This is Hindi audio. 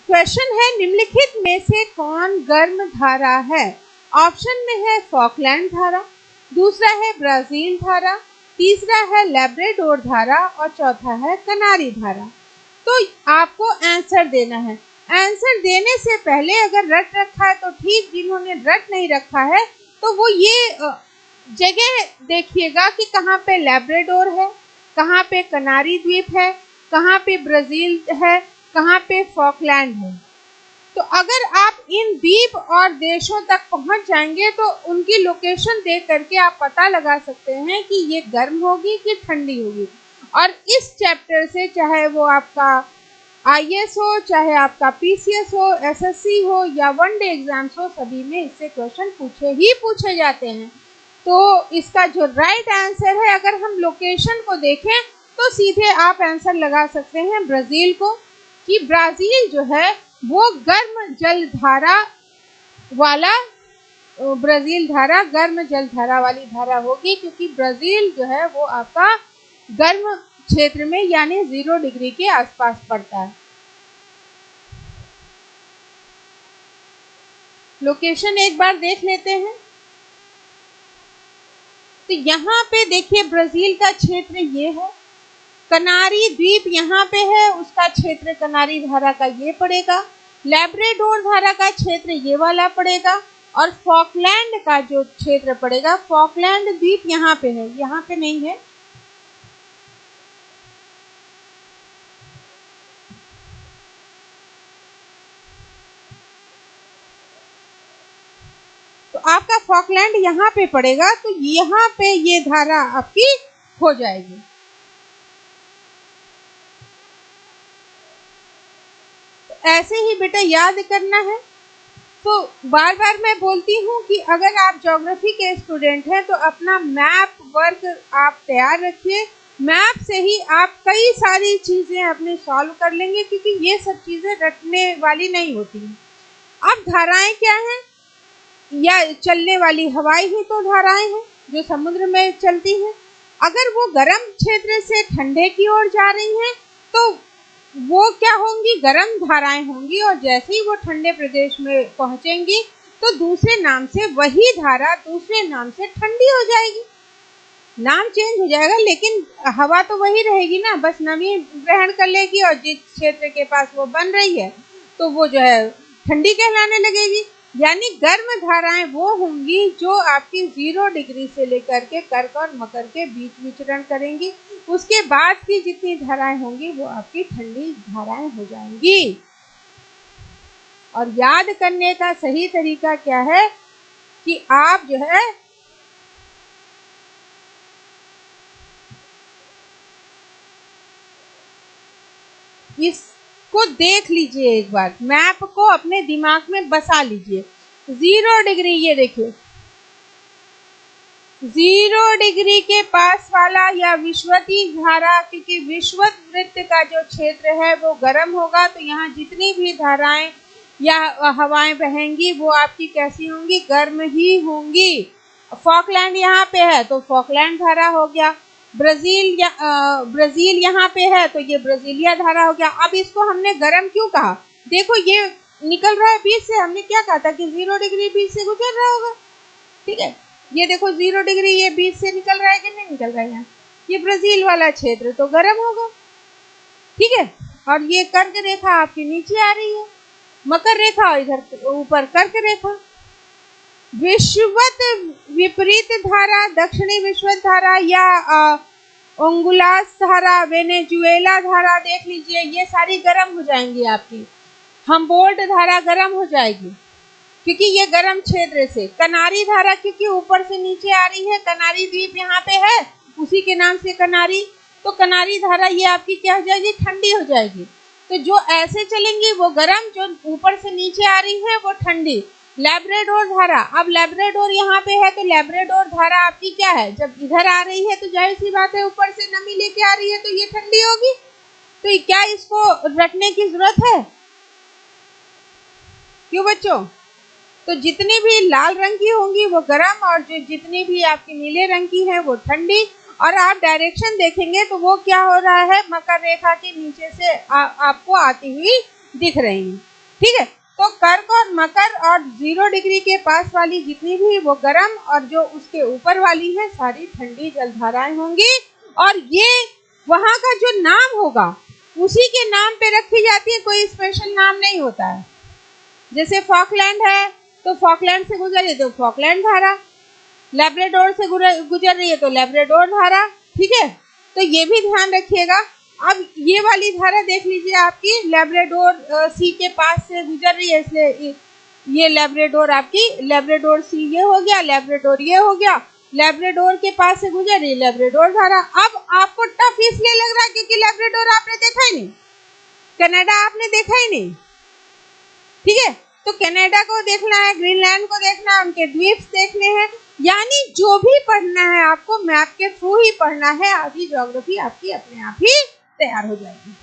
क्वेश्चन है निम्नलिखित में से कौन गर्म धारा है। ऑप्शन में है फॉकलैंड धारा, दूसरा है ब्राजील धारा, तीसरा है लैब्राडोर धारा और चौथा है कनारी धारा। तो आपको आंसर देना है। आंसर देने से पहले अगर रट रखा है तो ठीक, जिन्होंने रट नहीं रखा है तो वो ये जगह देखिएगा कि कहाँ पे लैब्राडोर है, कहाँ पे कनारी द्वीप है, कहाँ पे ब्राजील है, कहाँ पे फॉकलैंड है। तो अगर आप इन द्वीप और देशों तक पहुंच जाएंगे तो उनकी लोकेशन देख करके आप पता लगा सकते हैं कि ये गर्म होगी कि ठंडी होगी। और इस चैप्टर से चाहे वो आपका IAS हो, चाहे आपका PCS हो, SSC हो या वनडे एग्जाम्स हो, सभी में इससे क्वेश्चन पूछे जाते हैं। तो इसका जो राइट आंसर है, अगर हम लोकेशन को देखें तो सीधे आप आंसर लगा सकते हैं ब्राजील को, कि ब्राजील जो है वो गर्म जल धारा वाला, ब्राजील धारा गर्म जल धारा वाली धारा होगी, क्योंकि ब्राजील जो है वो आपका गर्म क्षेत्र में यानी 0 डिग्री के आसपास पड़ता है। लोकेशन एक बार देख लेते हैं। तो यहाँ पे देखिए ब्राजील का क्षेत्र ये है, कनारी द्वीप यहाँ पे है, उसका क्षेत्र कनारी धारा का ये पड़ेगा, लैब्राडोर धारा का क्षेत्र ये वाला पड़ेगा, और फॉकलैंड का जो क्षेत्र पड़ेगा, फॉकलैंड द्वीप यहाँ पे है, यहाँ पे नहीं है। तो आपका फॉकलैंड यहाँ पे पड़ेगा, तो यहाँ पे ये धारा आपकी हो जाएगी। ऐसे ही बेटा याद करना है। तो बार बार मैं बोलती हूँ कि अगर आप ज्योग्राफी के स्टूडेंट हैं तो अपना मैप वर्क आप तैयार रखिए। मैप से ही आप कई सारी चीज़ें अपने सॉल्व कर लेंगे, क्योंकि ये सब चीज़ें रटने वाली नहीं होती हैं। अब धाराएं क्या हैं? या चलने वाली हवाएं ही तो धाराएं हैं जो समुद्र में चलती हैं। अगर वो गर्म क्षेत्र से ठंडे की ओर जा रही हैं तो वो क्या होंगी? गर्म धाराएं होंगी, और जैसे ही वो ठंडे प्रदेश में पहुंचेंगी तो दूसरे नाम से वही धारा दूसरे नाम से ठंडी हो जाएगी। नाम चेंज हो जाएगा लेकिन हवा तो वही रहेगी ना, बस नमी ग्रहण कर लेगी, और जिस क्षेत्र के पास वो बन रही है तो वो जो है ठंडी कहलाने लगेगी। यानी गर्म धाराएं वो होंगी जो आपकी 0 डिग्री से लेकर के कर्क और मकर के बीच विचरण करेंगी। उसके बाद की जितनी धाराएं होंगी वो आपकी ठंडी धाराएं हो जाएंगी। और याद करने का सही तरीका क्या है कि आप जो है इसको देख लीजिए, एक बार मैप को अपने दिमाग में बसा लीजिए। 0 डिग्री, ये देखिए 0 डिग्री के पास वाला या विषुवती धारा, क्योंकि विषुवत वृत्त का जो क्षेत्र है वो गर्म होगा, तो यहाँ जितनी भी धाराएं या हवाएं बहेंगी वो आपकी कैसी होंगी? गर्म ही होंगी। फॉकलैंड यहाँ पे है तो फॉकलैंड धारा हो गया, ब्राजील यहाँ पे है तो ये ब्राजीलिया धारा हो गया। अब इसको हमने गर्म क्यों कहा? देखो ये निकल रहा है बीच से, हमने क्या कहा था कि 0 डिग्री बीच से गुजर रहा होगा, ठीक है। ये देखो 0 डिग्री ये बीच से निकल रहा है कि नहीं निकल रहा है? यहाँ ये ब्राजील वाला क्षेत्र तो गर्म होगा, ठीक है। और ये कर्क रेखा आपकी नीचे आ रही है, मकर रेखा और इधर ऊपर कर्क रेखा। विषुवत विपरीत धारा, दक्षिणी विषुवत धारा या अंगुलास धारा, वेनेजुएला धारा देख लीजिए, ये सारी गर्म हो जाएंगी आपकी। हम्बोल्ट धारा गर्म हो जाएगी क्योंकि ये गर्म क्षेत्र से। कनारी धारा क्योंकि ऊपर से नीचे आ रही है, कनारी द्वीप यहाँ पे है उसी के नाम से कनारी, तो कनारी धारा ये आपकी क्या हो जाएगी? ठंडी हो जाएगी। तो जो ऐसे चलेंगी वो गर्म, जो ऊपर से नीचे आ रही है वो ठंडी। लैब्राडोर धारा, अब लैब्राडोर यहाँ पे है तो लैब्राडोर धारा आपकी क्या है? जब इधर आ रही है तो जाहिर सी बात है ऊपर से नमी लेके आ रही है तो ये ठंडी होगी। तो क्या इसको रटने की जरूरत है? क्यों बच्चों? तो जितनी भी लाल रंग की होंगी वो गर्म, और जो जितनी भी आपकी नीले रंग की है वो ठंडी। और आप डायरेक्शन देखेंगे तो वो क्या हो रहा है? मकर रेखा के नीचे से आपको आती हुई दिख रही है। ठीक है। तो कर्क और मकर और 0 डिग्री के पास वाली जितनी भी वो गर्म और जो उसके ऊपर वाली है सारी ठंडी जलधाराएं होंगी। और ये वहां का जो नाम होगा उसी के नाम पे रखी जाती है, कोई स्पेशल नाम नहीं होता है। जैसे फॉकलैंड है तो फॉकलैंड से गुजर रही है तो फॉकलैंड धारा, लैब्राडोर से गुजर रही है तो लैब्राडोर धारा। ठीक है, तो ये भी ध्यान रखिएगा। अब ये वाली धारा देख लीजिए, आपकी लैब्राडोर सी के पास से गुजर रही है, इसलिए ये लैब्राडोर आपकी लैब्राडोर सी ये हो गया, लैब्राडोर ये हो गया, लैब्राडोर के पास से गुजर रही लैब्राडोर धारा। अब आपको टफ इसलिए लग रहा है क्योंकि लैब्राडोर आपने देखा ही नहीं, कनाडा आपने देखा ही नहीं। ठीक है, तो कनाडा को देखना है, ग्रीनलैंड को देखना है, उनके द्वीप देखने हैं, यानी जो भी पढ़ना है आपको मैप के थ्रू ही पढ़ना है। आधी ज्योग्राफी आपकी अपने आप ही तैयार हो जाएगी।